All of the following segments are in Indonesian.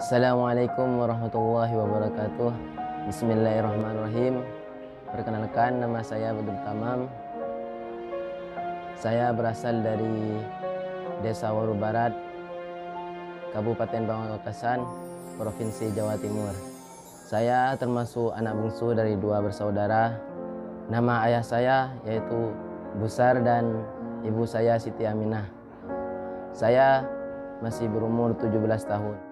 Assalamualaikum warahmatullahi wabarakatuh. Bismillahirrahmanirrahim. Perkenalkan, nama saya Badrul Tamam. Saya berasal dari Desa Waru Barat, Kabupaten Pamekasan, Provinsi Jawa Timur. Saya termasuk anak bungsu dari dua bersaudara. Nama ayah saya yaitu Busar dan ibu saya Siti Aminah. Saya masih berumur 17 tahun.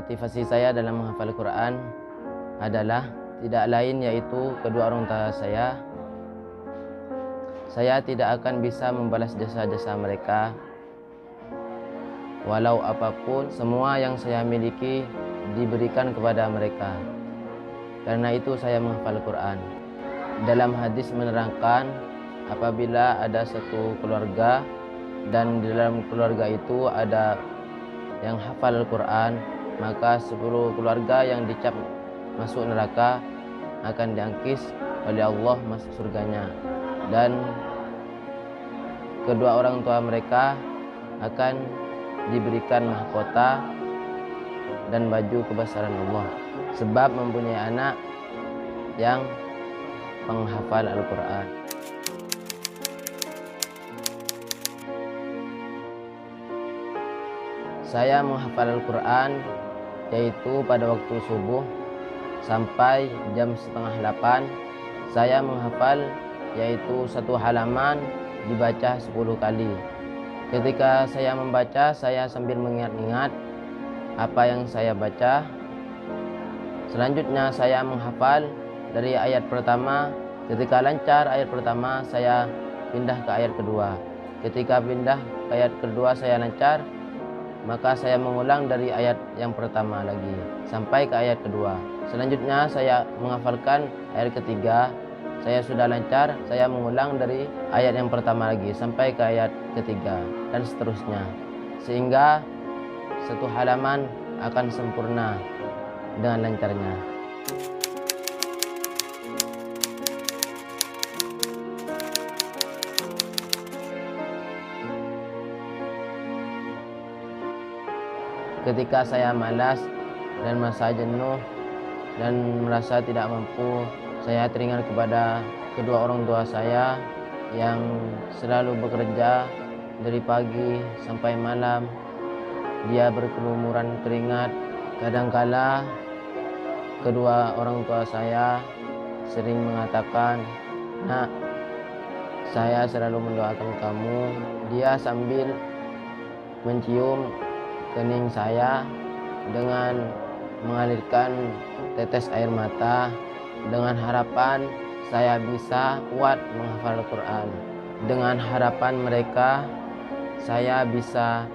Motivasi saya dalam menghafal Quran adalah tidak lain yaitu kedua orang tua saya. Saya tidak akan bisa membalas jasa-jasa mereka. Walau apapun, semua yang saya miliki diberikan kepada mereka. Karena itu saya menghafal Quran. Dalam hadis menerangkan, apabila ada satu keluarga dan di dalam keluarga itu ada yang hafal Al-Quran, maka 10 keluarga yang dicap masuk neraka akan diangkis oleh Allah masuk surganya, dan kedua orang tua mereka akan diberikan mahkota dan baju kebesaran Allah sebab mempunyai anak yang penghafal Al-Quran. Saya menghafal Al-Quran yaitu pada waktu subuh sampai jam 7:30. Saya menghafal yaitu satu halaman dibaca 10 kali. Ketika saya membaca, saya sambil mengingat-ingat apa yang saya baca. Selanjutnya saya menghafal dari ayat pertama. Ketika lancar ayat pertama, saya pindah ke ayat kedua. Ketika pindah ke ayat kedua saya lancar, maka saya mengulang dari ayat yang pertama lagi sampai ke ayat kedua. Selanjutnya saya menghafalkan ayat ketiga. Saya sudah lancar, saya mengulang dari ayat yang pertama lagi sampai ke ayat ketiga, dan seterusnya, sehingga satu halaman akan sempurna dengan lancarnya. Ketika saya malas dan merasa jenuh dan merasa tidak mampu, saya teringat kepada kedua orang tua saya yang selalu bekerja dari pagi sampai malam. Dia berkelumuran keringat. Kadangkala kedua orang tua saya sering mengatakan, "Nak, saya selalu mendoakan kamu." Dia sambil mencium kening saya dengan mengalirkan tetes air mata dengan harapan saya bisa kuat menghafal Al-Quran. Dengan harapan mereka, saya bisa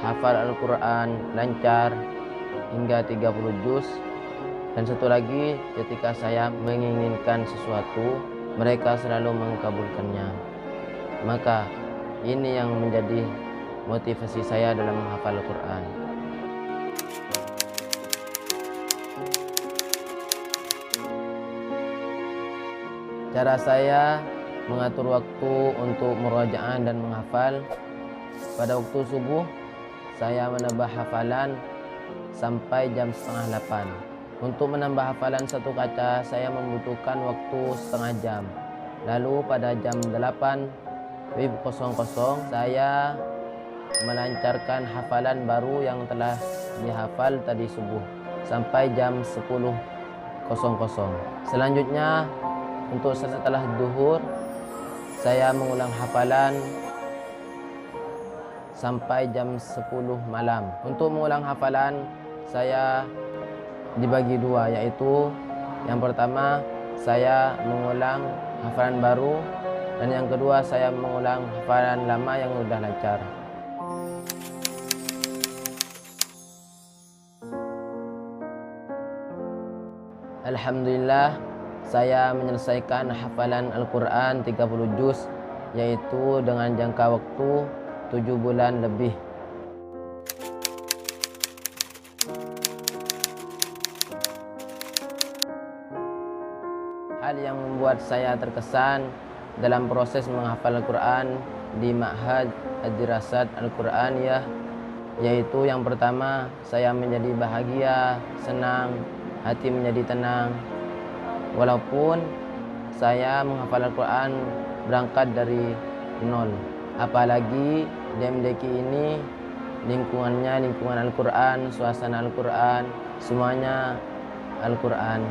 hafal Al-Quran lancar hingga 30 juz. Dan satu lagi, ketika saya menginginkan sesuatu, mereka selalu mengabulkannya. Maka ini yang menjadi motivasi saya dalam menghafal Al-Quran. Cara saya mengatur waktu untuk murajaah dan menghafal. Pada waktu subuh, saya menambah hafalan sampai jam 7:30. Untuk menambah hafalan satu kaca, saya membutuhkan waktu setengah jam. Lalu pada jam 8:00 saya melancarkan hafalan baru yang telah dihafal tadi subuh sampai jam 10:00. Selanjutnya, untuk setelah duhur, saya mengulang hafalan sampai jam 10 malam. Untuk mengulang hafalan, saya dibagi dua, yaitu yang pertama saya mengulang hafalan baru, dan yang kedua saya mengulang hafalan lama yang sudah lancar. Alhamdulillah, saya menyelesaikan hafalan Al-Quran 30 juz, yaitu dengan jangka waktu 7 bulan lebih. Hal yang membuat saya terkesan dalam proses menghafal Al-Quran di Ma'had Ad-Dirasat Al-Quraniyah, yaitu yang pertama, saya menjadi bahagia, senang, hati menjadi tenang. Walaupun saya menghafal Al-Quran berangkat dari nol. Apalagi di MDQ ini lingkungannya lingkungan Al-Quran, suasana Al-Quran, semuanya Al-Quran.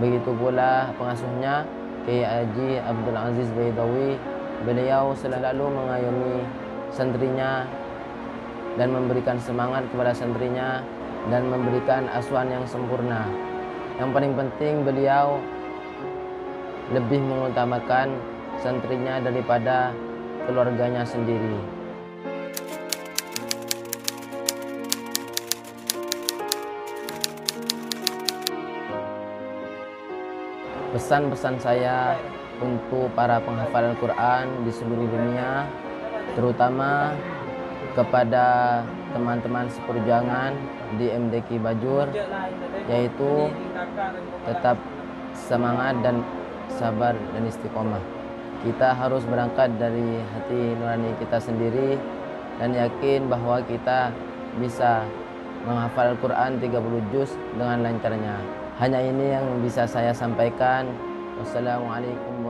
Begitu pula pengasuhnya Kiai Haji Abdul Aziz Baidawi. Beliau selalu mengayomi santrinya dan memberikan semangat kepada santrinya dan memberikan asuhan yang sempurna. Yang paling penting, beliau lebih mengutamakan santrinya daripada keluarganya sendiri. Pesan-pesan saya untuk para penghafal Al-Quran di seluruh dunia, terutama kepada teman-teman seperjuangan di MDQ Bajur, yaitu tetap semangat dan sabar dan istiqomah. Kita harus berangkat dari hati nurani kita sendiri dan yakin bahwa kita bisa menghafal Al-Quran 30 juz dengan lancarnya. Hanya ini yang bisa saya sampaikan. Wassalamualaikum